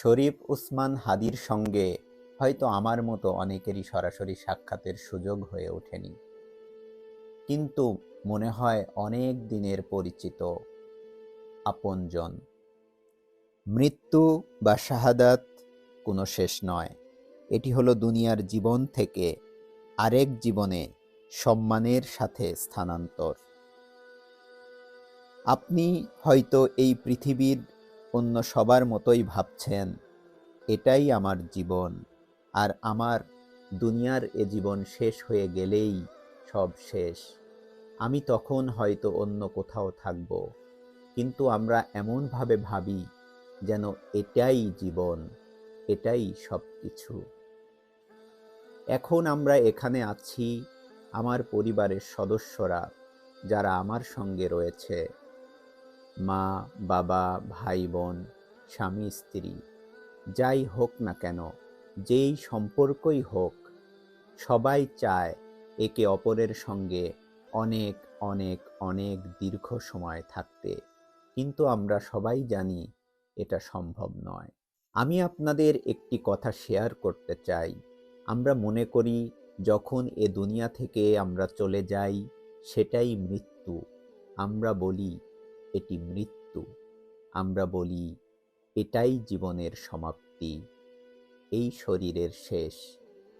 শরীফ উসমান হাদির সঙ্গে হয়তো আমার মতো অনেকেরই সরাসরি সাক্ষাতের সুযোগ হয়ে ওঠেনি, কিন্তু মনে হয় অনেক দিনের পরিচিত আপনজন। মৃত্যু বা শাহাদাত কোনো শেষ নয়, এটি হলো দুনিয়ার জীবন থেকে আরেক জীবনে সম্মানের সাথে স্থানান্তর। আপনি হয়তো এই পৃথিবীর অন্য সবার মতোই ভাবছেন, এটাই আমার জীবন, আর আমার দুনিয়ার এ জীবন শেষ হয়ে গেলেই সব শেষ। আমি তখন হয়তো অন্য কোথাও থাকব। কিন্তু আমরা এমনভাবে ভাবি যেন এটাই জীবন, এটাই সব কিছু। এখন আমরা এখানে আছি, আমার পরিবারের সদস্যরা যারা আমার সঙ্গে রয়েছে, মা, বাবা, ভাই, বোন, স্বামী, স্ত্রী, যাই হোক না কেন, যেই সম্পর্কই হোক, সবাই চায় একে অপরের সঙ্গে অনেক অনেক অনেক দীর্ঘ সময় থাকতে, কিন্তু আমরা সবাই জানি এটা সম্ভব নয়। আমি আপনাদের একটি কথা শেয়ার করতে চাই। আমরা মনে করি যখন এ দুনিয়া থেকে আমরা চলে যাই সেটাই মৃত্যু। আমরা বলি এটি মৃত্যু। আমরা বলি এটাই জীবনের সমাপ্তি, এই শরীরের শেষ,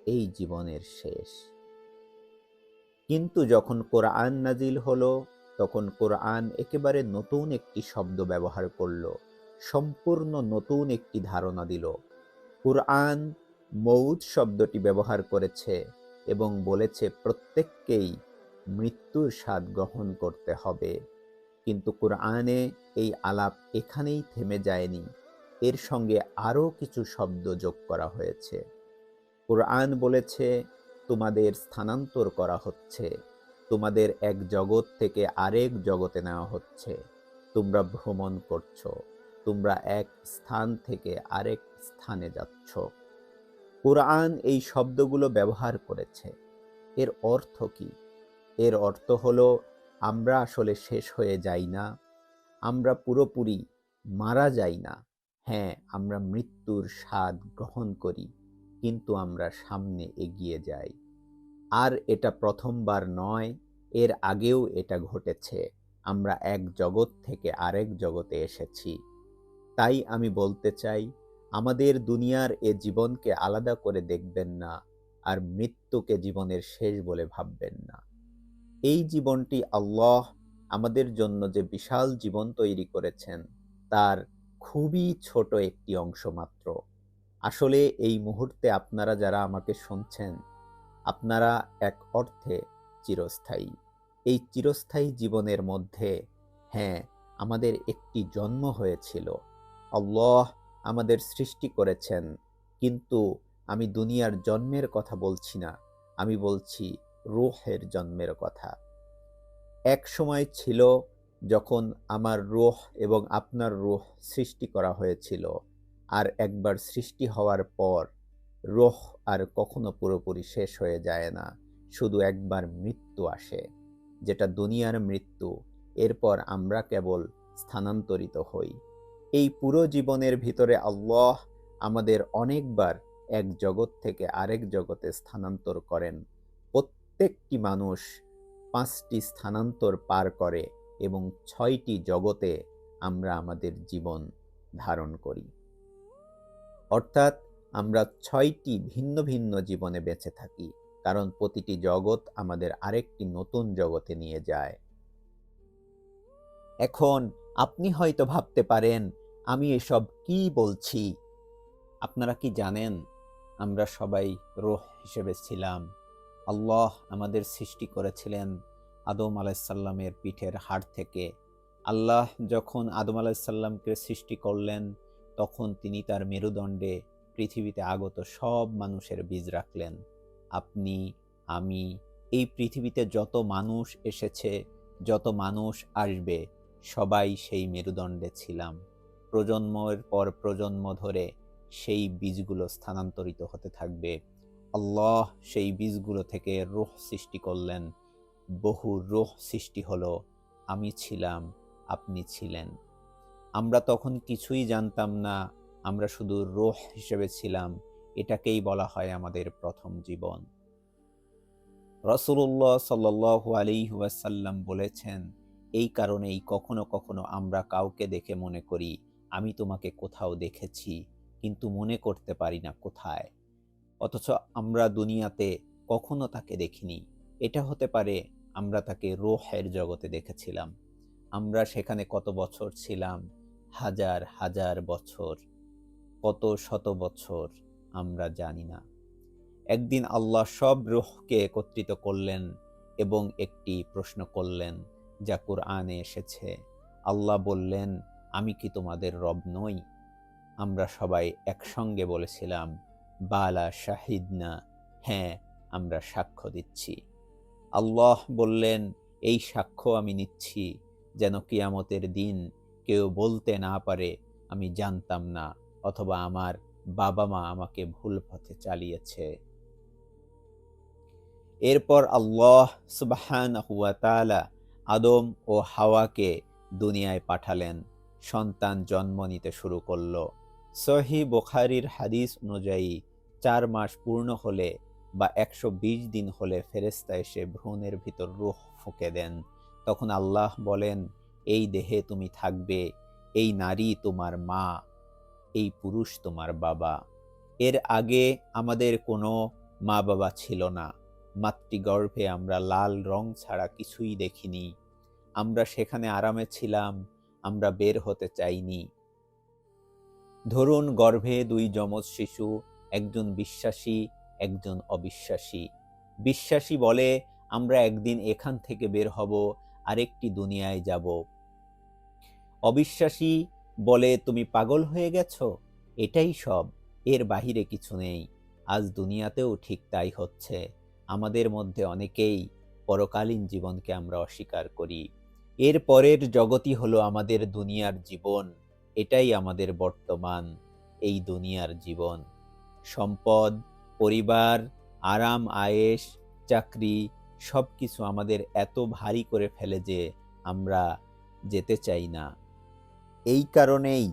এই জীবনের শেষ। কিন্তু যখন কোরআন নাজিল হলো, তখন কোরআন একেবারে নতুন একটি শব্দ ব্যবহার করল, সম্পূর্ণ নতুন একটি ধারণা দিল। কোরআন মউত শব্দটি ব্যবহার করেছে এবং বলেছে প্রত্যেককেই মৃত্যুর স্বাদ গ্রহণ করতে হবে। কিন্তু কোরআনে এই আলাপ এখানেই থেমে যায়নি, এর সঙ্গে আরও কিছু শব্দ যোগ করা হয়েছে। কোরআন বলেছে তোমাদের স্থানান্তর করা হচ্ছে, তোমাদের এক জগৎ থেকে আরেক জগতে নেওয়া হচ্ছে, তোমরা ভ্রমণ করছো, তোমরা এক স্থান থেকে আরেক স্থানে যাচ্ছ। কোরআন এই শব্দগুলো ব্যবহার করেছে। এর অর্থ কি? এর অর্থ হলো আমরা আসলে শেষ হয়ে যাই না, আমরা পুরোপুরি মারা যাই না। হ্যাঁ, আমরা মৃত্যুর স্বাদ গ্রহণ করি, কিন্তু আমরা সামনে এগিয়ে যাই। আর এটা প্রথমবার নয়, এর আগেও এটা ঘটেছে। আমরা এক জগৎ থেকে আরেক জগতে এসেছি। তাই আমি বলতে চাই, আমাদের দুনিয়ার এ জীবনকে আলাদা করে দেখবেন না, আর মৃত্যুকে জীবনের শেষ বলে ভাববেন না। এই জীবনটি আল্লাহ আমাদের জন্য যে বিশাল জীবন তৈরি করেছেন, তার খুবই ছোট একটি অংশ মাত্র। আসলে এই মুহূর্তে আপনারা যারা আমাকে শুনছেন, আপনারা এক অর্থে চিরস্থায়ী। এই চিরস্থায়ী জীবনের মধ্যে, হ্যাঁ, আমাদের একটি জন্ম হয়েছিল। আল্লাহ আমাদের সৃষ্টি করেছেন, কিন্তু আমি দুনিয়ার জন্মের কথা বলছি না, আমি বলছি রূহের জন্মের কথা। এক সময় ছিল যখন আমার রূহ এবং আপনার রূহ সৃষ্টি করা হয়েছিল, আর একবার সৃষ্টি হওয়ার পর রূহ আর কখনো পুরোপুরি শেষ হয়ে যায় না, শুধু একবার মৃত্যু আসে, যেটা দুনিয়ার মৃত্যু। এরপর আমরা কেবল স্থানান্তরিত হই। এই পুরো জীবনের ভিতরে আল্লাহ আমাদের অনেকবার এক জগৎ থেকে আরেক জগতে স্থানান্তর করেন। প্রত্যেকটি মানুষ 5টি স্থানান্তর পার করে এবং 6টি জগতে আমরা আমাদের জীবন ধারণ করি। অর্থাৎ আমরা 6টি ভিন্ন ভিন্ন জীবনে বেঁচে থাকি, কারণ প্রতিটি জগৎ আমাদের আরেকটি নতুন জগতে নিয়ে যায়। এখন আপনি হয়তো ভাবতে পারেন, আমি এসব কি বলছি? আপনারা কি জানেন আমরা সবাই রূহ হিসেবে ছিলাম? আল্লাহ আমাদের সৃষ্টি করেছিলেন আদম আলাইসাল্লামের পিঠের হাড় থেকে। আল্লাহ যখন আদম আলাইসাল্লামকে সৃষ্টি করলেন, তখন তিনি তার মেরুদণ্ডে পৃথিবীতে আগত সব মানুষের বীজ রাখলেন। আপনি, আমি, এই পৃথিবীতে যত মানুষ এসেছে, যত মানুষ আসবে, সবাই সেই মেরুদণ্ডে ছিলাম। প্রজন্মের পর প্রজন্ম ধরে সেই বীজগুলো স্থানান্তরিত হতে থাকবে। আল্লাহ সেই বীজগুলো থেকে রূহ সৃষ্টি করলেন। বহু রূহ সৃষ্টি হলো। আমি ছিলাম, আপনি ছিলেন। আমরা তখন কিছুই জানতাম না, আমরা শুধু রূহ হিসেবে ছিলাম, এটাকেই বলা হয় আমাদের প্রথম জীবন। রাসূলুল্লাহ সাল্লাল্লাহু আলাইহি ওয়াসাল্লাম বলেছেন, এই কারণেই কখনো কখনো আমরা কাউকে দেখে মনে করি আমি তোমাকে কোথাও দেখেছি, কিন্তু মনে করতে পারি না কোথায়। অথচ আমরা দুনিয়াতে কখনো তাকে দেখিনি। এটা হতে পারে আমরা তাকে রূহের জগতে দেখেছিলাম। আমরা সেখানে কত বছর ছিলাম? হাজার হাজার বছর, কত শত বছর আমরা জানি না। একদিন আল্লাহ সব রূহকে একত্রিত করলেন এবং একটি প্রশ্ন করলেন, যা কুরআনে এসেছে। আল্লাহ বললেন, আমি কি তোমাদের রব নই? আমরা সবাই একসঙ্গে বলেছিলাম, বালা শাহিদনা, হ্যাঁ, আমরা সাক্ষ্য দিচ্ছি। আল্লাহ বললেন, এই সাক্ষ্য আমি নিচ্ছি যেন কিয়ামতের দিন কেউ বলতে না পারে আমি জানতাম না, অথবা আমার বাবা মা আমাকে ভুল পথে চালিয়েছে। এরপর আল্লাহ সুবহানাহু ওয়া তাআলা আদম ও হাওয়াকে দুনিয়ায় পাঠালেন। সন্তান জন্ম নিতে শুরু করল। সহিহ বুখারীর হাদিস অনুযায়ী 4 মাস পূর্ণ হলে বা 120 দিন হলে ফেরেশতা এসে ভ্রূণের ভিতর রূহ ফুঁকে দেন। তখন আল্লাহ বলেন, এই দেহে তুমি থাকবে, এই নারী তোমার মা, এই পুরুষ তোমার বাবা। এর আগে আমাদের কোনো মা বাবা ছিল না। মাতৃগর্ভে আমরা লাল রং ছাড়া কিছুই দেখিনি। আমরা সেখানে আরামে ছিলাম, আমরা বের হতে চাইনি। ধরুন গর্ভে 2 যমজ শিশু, একজন বিশ্বাসী, একজন অবিশ্বাসী। বিশ্বাসী বলে আমরা একদিন এখান থেকে বের হব, আরেকটি দুনিয়ায় যাব। অবিশ্বাসী বলে তুমি পাগল হয়ে গেছো, এটাই সব, এর বাহিরে কিছু নেই। আজ দুনিয়াতেও ঠিক তাই হচ্ছে। আমাদের মধ্যে অনেকেই পরকালীন জীবনকে আমরা অস্বীকার করি। এর পরের জগতই হলো আমাদের দুনিয়ার জীবন। এটাই আমাদের বর্তমান, এই দুনিয়ার জীবন। সম্পদ, পরিবার, আরাম আয়েশ, চাকরি, সবকিছু আমাদের এত ভারী করে ফেলে যে আমরা যেতে চাই না। এই কারণেই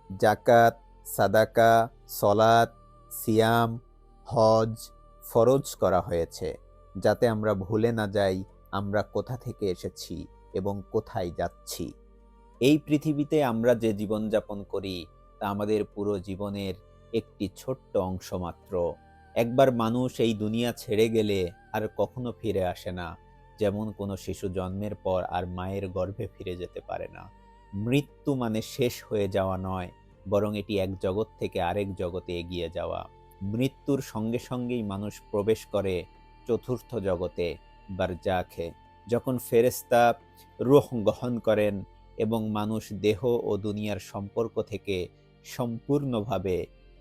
জাকাত, সাদাকা, সলাত, সিয়াম, হজ ফরজ করা হয়েছে, যাতে আমরা ভুলে না যাই আমরা কোথা থেকে এসেছি এবং কোথায় যাচ্ছি। এই পৃথিবীতে আমরা যে জীবনযাপন করি তা আমাদের পুরো জীবনের একটি ছোট্ট অংশ মাত্র। একবার মানুষ এই দুনিয়া ছেড়ে গেলে আর কখনো ফিরে আসে না। যেমন কোনো শিশু জন্মের পর আর মায়ের গর্ভে ফিরে যেতে পারে না। মৃত্যু মানে শেষ হয়ে যাওয়া নয়, বরং এটি এক জগৎ থেকে আরেক জগতে এগিয়ে যাওয়া। মৃত্যুর সঙ্গে সঙ্গেই মানুষ প্রবেশ করে চতুর্থ জগতে, বারজাখে। যখন ফেরেশতা রূহ গ্রহণ করেন এবং মানুষ দেহ ও দুনিয়ার সম্পর্ক থেকে সম্পূর্ণভাবে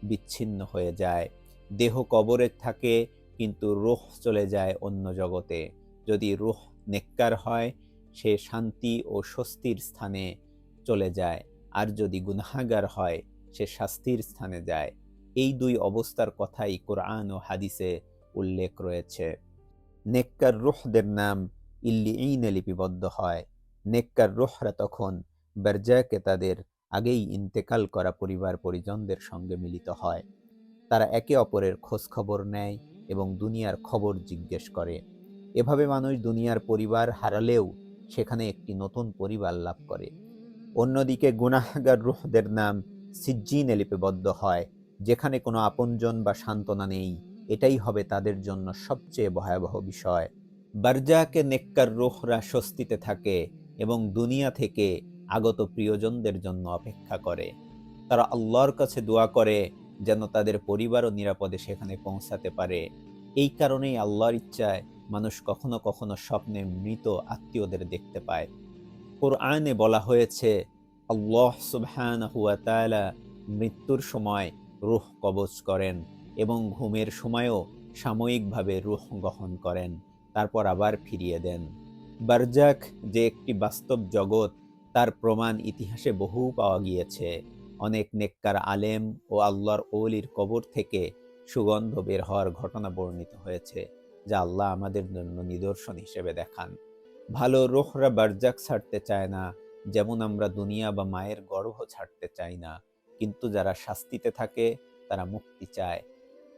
বিচ্ছিন্ন হয়ে যায়। দেহ কবরে থাকে, কিন্তু রূহ চলে যায় অন্য জগতে। যদি রূহ নেককার হয়, সে শান্তি ও স্বস্তির স্থানে চলে যায়, আর যদি গুনাহগার হয়, সে শাস্তির স্থানে যায়। এই 2 অবস্থার কথাই কোরআন ও হাদিসে উল্লেখ রয়েছে। নেককার রূহদের নাম ইল্লিঈনে লিপিবদ্ধ হয়। নেককার রূহরা তখন বারজাকে তাদের আগেই ইন্তেকাল করা পরিবার পরিজনদের সঙ্গে মিলিত হয়। তারা একে অপরের খোঁজ খবর নেয় এবং দুনিয়ার খবর জিজ্ঞেস করে। এভাবে মানুষ দুনিয়ার পরিবার হারালেও সেখানে একটি নতুন পরিবার লাভ করে। অন্যদিকে গুনাহগার রূহদের নাম সিজ্জিনে লিপিবদ্ধ হয়, যেখানে কোনো আপনজন বা সান্ত্বনা নেই। এটাই হবে তাদের জন্য সবচেয়ে ভয়াবহ বিষয়। বারজাকে নেককার রূহরা স্বস্তিতে থাকে এবং দুনিয়া থেকে আগত প্রিয়জনদের জন্য অপেক্ষা করে। তারা আল্লাহর কাছে দোয়া করে যেন তাদের পরিবারও নিরাপদে সেখানে পৌঁছাতে পারে। এই কারণেই আল্লাহর ইচ্ছায় মানুষ কখনো কখনো স্বপ্নে মৃত আত্মীয়দের দেখতে পায়। কোরআনে বলা হয়েছে, আল্লাহ সুবহানাহু ওয়া তাআলা মৃত্যুর সময় রূহ কবজ করেন এবং ঘুমের সময়ও সাময়িকভাবে রূহ গ্রহণ করেন, তারপর আবার ফিরিয়ে দেন। বারজাখ যে একটি বাস্তব জগৎ, তার প্রমাণ ইতিহাসে বহু পাওয়া গিয়েছে। অনেক নেককার আলেম ও আল্লাহর ওলির কবর থেকে সুগন্ধ বের হওয়ার ঘটনা বর্ণিত হয়েছে, যা আল্লাহ আমাদের জন্য নিদর্শন হিসেবে দেখান। ভালো রূহরা বারজাখ ছাড়তে চায় না, যেমন আমরা দুনিয়া বা মায়ের গর্ভ ছাড়তে চাই না। কিন্তু যারা শাস্তিতে থাকে তারা মুক্তি চায়।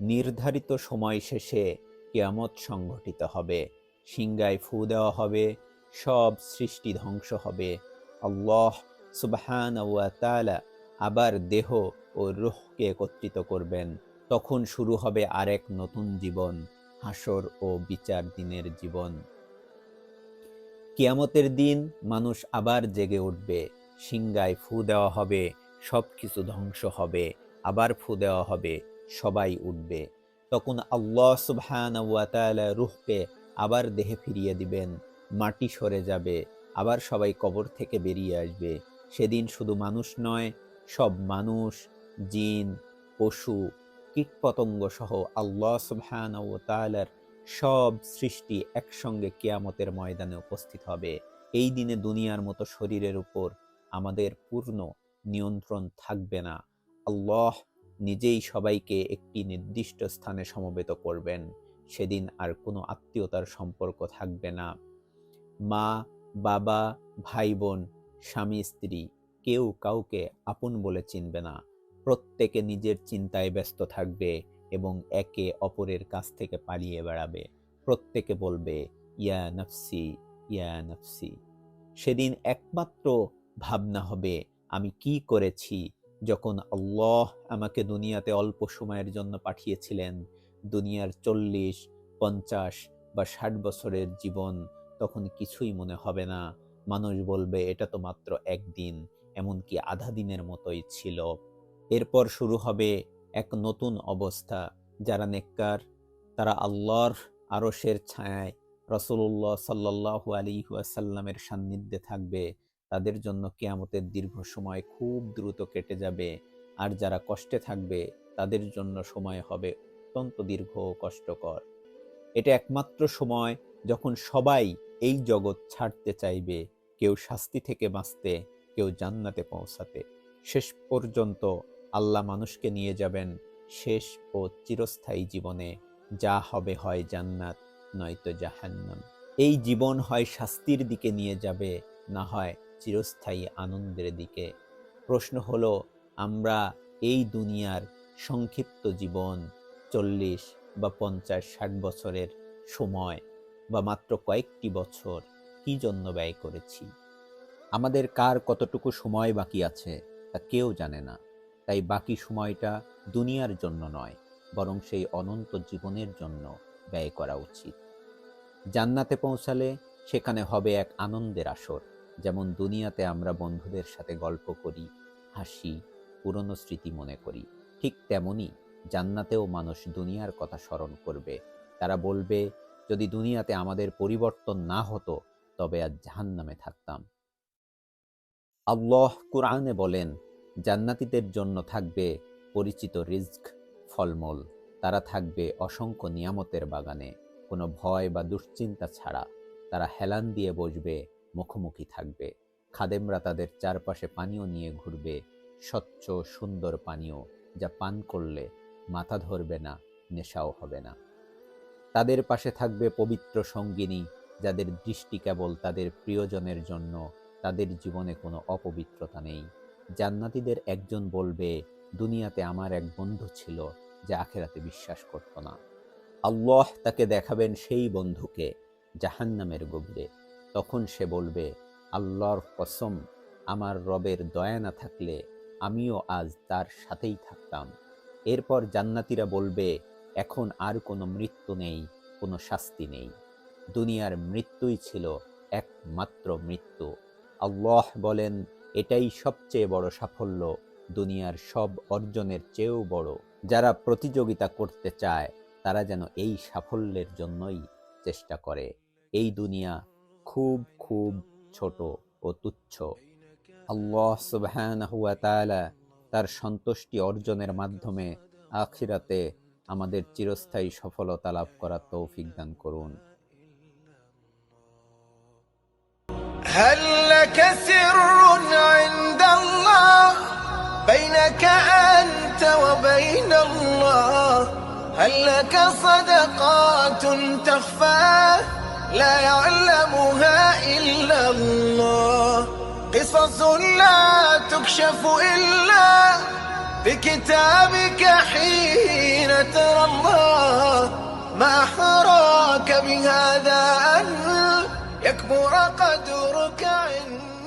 নির্ধারিত সময় শেষে কিয়ামত সংঘটিত হবে, সিংহায় ফু দেওয়া হবে, সব সৃষ্টি ধ্বংস হবে। আল্লাহ সুবহানাহু ওয়া তাআলা আবার দেহ ও রূহকে একত্রিত করবেন। তখন শুরু হবে আরেক নতুন জীবন, হাসর ও বিচার দিনের জীবন। কিয়ামতের দিন মানুষ আবার জেগে উঠবে, সিংহায় ফু দেওয়া হবে, সবকিছু ধ্বংস হবে, আবার ফু দেওয়া হবে, সবাই উঠবে। তখন আল্লাহ সুবহানাহু ওয়া তাআলা রূহকে আবার দেহে ফিরিয়ে দিবেন, মাটি সরে যাবে, আবার সবাই কবর থেকে বেরিয়ে আসবে। সেদিন শুধু মানুষ নয়, সব মানুষ, জিন, পশু, কীটপতঙ্গ সহ আল্লাহ সুবহানাহু ওয়া তাআলার সব সৃষ্টি একসঙ্গে কিয়ামতের ময়দানে উপস্থিত হবে। এই দিনে দুনিয়ার মতো শরীরের উপর আমাদের পূর্ণ নিয়ন্ত্রণ থাকবে না। আল্লাহ নিজেই সবাইকে একটি নির্দিষ্ট স্থানে সমবেত করবেন। সেদিন আর কোনো আত্মীয়তার সম্পর্ক থাকবে না। মা, বাবা, ভাই বোন, স্বামী স্ত্রী, কেউ কাউকে আপন বলে চিনবে না। প্রত্যেকে নিজের চিন্তায় ব্যস্ত থাকবে এবং একে অপরের কাছ থেকে পালিয়ে বেড়াবে। প্রত্যেকে বলবে ইয়া নফসি, ইয়া নফসি। সেদিন একমাত্র ভাবনা হবে আমি কি করেছি। যখন আল্লাহ আমাকে দুনিয়াতে অল্প সময়ের জন্য পাঠিয়েছিলেন, দুনিয়ার 40, 50 বা 60 বছরের জীবন, তখন কিছুই মনে হবে না। মানুষ বলবে এটা তো মাত্র একদিন, এমনকি আধা দিনের মতোই ছিল। এরপর শুরু হবে এক নতুন অবস্থা। যারা নেককার তারা আল্লাহর আরশের ছায়ায় রাসূলুল্লাহ সাল্লাল্লাহু আলাইহি ওয়াসাল্লামের সান্নিধ্যে থাকবে। তাদের জন্য কিয়ামতের দীর্ঘ সময় খুব দ্রুত কেটে যাবে। আর যারা কষ্টে থাকবে তাদের জন্য সময় হবে অত্যন্ত দীর্ঘ ও কষ্টকর। এটা একমাত্র সময় যখন সবাই এই জগৎ ছাড়তে চাইবে, কেউ শাস্তি থেকে বাঁচতে, কেউ জান্নাতে পৌঁছাতে। শেষ পর্যন্ত আল্লাহ মানুষকে নিয়ে যাবেন শেষ ও চিরস্থায়ী জীবনে। যা হবে হয় জান্নাত, নয়তো জাহান্নাম। এই জীবন হয় শাস্তির দিকে নিয়ে যাবে, না হয় চিরস্থায়ী আনন্দের দিকে। প্রশ্ন হলো, আমরা এই দুনিয়ার সংক্ষিপ্ত জীবন 40 বা 50, 60 বছরের সময় বা মাত্র কয়েকটি বছর কি জন্য ব্যয় করেছি? আমাদের কার কতটুকু সময় বাকি আছে তা কেউ জানে না। তাই বাকি সময়টা দুনিয়ার জন্য নয়, বরং সেই অনন্ত জীবনের জন্য ব্যয় করা উচিত। জান্নাতে পৌঁছালে সেখানে হবে এক আনন্দের আসর। যেমন দুনিয়াতে আমরা বন্ধুদের সাথে গল্প করি, হাসি, পুরনো স্মৃতি মনে করি, ঠিক তেমনি জান্নাতেও মানুষ দুনিয়ার কথা স্মরণ করবে। তারা বলবে, যদি দুনিয়াতে আমাদের পরিবর্তন না হতো তবে আজ জাহান্নামে থাকতাম। আল্লাহ কুরআনে বলেন, জান্নাতীদের জন্য থাকবে পরিচিত রিজক, ফলমূল। তারা থাকবে অসংখ্য নিয়ামতের বাগানে, কোনো ভয় বা দুশ্চিন্তা ছাড়া। তারা হেলান দিয়ে বসবে, মুখোমুখি থাকবে। খাদেমরা তাদের চারপাশে পানীয় নিয়ে ঘুরবে, স্বচ্ছ সুন্দর পানীয়, যা পান করলে মাথা ধরবে না, নেশাও হবে না। তাদের পাশে থাকবে পবিত্র সঙ্গিনী, যাদের দৃষ্টি কেবল তাদের প্রিয়জনের জন্য। তাদের জীবনে কোনো অপবিত্রতা নেই। জান্নাতীদের একজন বলবে, দুনিয়াতে আমার এক বন্ধু ছিল যে আখিরাতে বিশ্বাস করত না। আল্লাহ তাকে দেখাবেন সেই বন্ধুকে জাহান্নামের গভীরে। তখন সে বলবে, আল্লাহর কসম, আমার রবের দয়া না থাকলে আমিও আজ তার সাথেই থাকতাম। এরপর জান্নাতীরা বলবে, এখন আর কোনো মৃত্যু নেই, কোনো শাস্তি নেই। দুনিয়ার মৃত্যুই ছিল একমাত্র মৃত্যু। আল্লাহ বলেন, এটাই সবচেয়ে বড় সাফল্য, দুনিয়ার সব অর্জনের চেয়েও বড়। যারা প্রতিযোগিতা করতে চায় তারা যেন এই সাফল্যের জন্যই চেষ্টা করে। এই দুনিয়া খুব খুব ছোট ও তুচ্ছ। আল্লাহ সুবহানাহু ওয়া তাআলা তার সন্তুষ্টি অর্জনের মাধ্যমে আখিরাতে আমাদের চিরস্থায়ী সফলতা লাভ করার তৌফিক দান করুন। هل لك سر عند الله بينك أنت وبين الله؟ هل لك صدقات تخفى لا يعلمها إلا الله؟ قصص لا تكشف إلا بكتابك حين ترى الله. ما أحراك بهذا أن يكبر قدرك عند